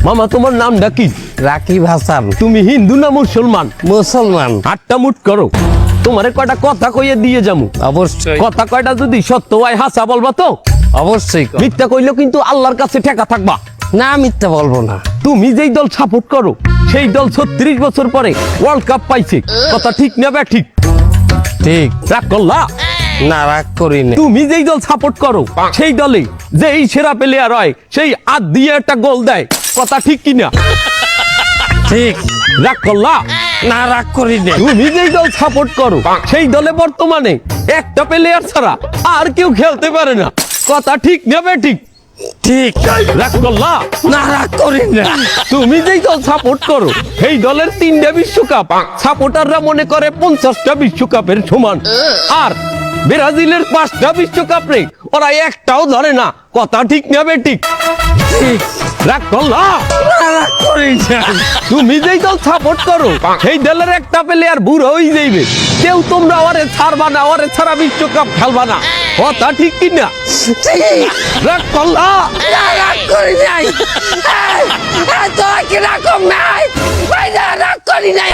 মামা তোমার নামটা কি? রাকিব হাসান। তুমি হিন্দু না মুসলমান? মুসলমান। আটটা মুট করো, তোমারে কয়টা কথা কইয়ে দিয়ে যামু। অবশ্যই কথা কয়টা যদি সত্য হয় হাসা বলবা তো? অবশ্যই। মিথ্যা কইলেও কিন্তু আল্লাহর কাছে ঠেকা থাকবা। না মিথ্যা বলবো না। তুমি যেই দল সাপোর্ট করো সেই দল 36 বছর পরে ওয়ার্ল্ড কাপ পাইছে, কথা ঠিক না বে ঠিক? ঠিক। রাগ করলা? না রাগ করি না। তুমি যেই দল সাপোর্ট করো সেই দলে যেই সেরা প্লেয়ার হয় সেই আদ দিয়ে একটা গোল দেয়, কথা ঠিক কিনা? ঠিক। রাগ করলা? না রাগ করি না। তুমি যেই দল সাপোর্ট করো সেই দলে বর্তমানে একটা প্লেয়ার ছাড়া আর কেউ খেলতে পারে না, কথা ঠিক না বে ঠিক? ঠিক। রাগ করলা? না রাগ করি না। তুমি যেই দল সাপোর্ট করো সেই দলের 3টা বিশ্বকাপ সাপোর্টাররা মনে করে 50টা বিশ্বকাপের সমান, আর ব্রাজিলের 5টা বিশ্বকাপ রে ওরা একটাও ধরে না, কথা ঠিক না বে ঠিক? ঠিক। রাগ করলা? না রাগ করি না। তুমি যেই দল সাপোর্ট করো সেই দলের একটা প্লেয়ার বুড়ো হয়ে যাইবে, কেউ তোমরা ওরে ছাড়বা না, ওরে ছাড়া বিশ্বকাপ খেলবা না, কথা ঠিক কিনা? ঠিক। রাগ করলা? না রাগ করি নাই। এই, এই, তোরা কি রাগ নাই? ভাই না রাগ করি নাই।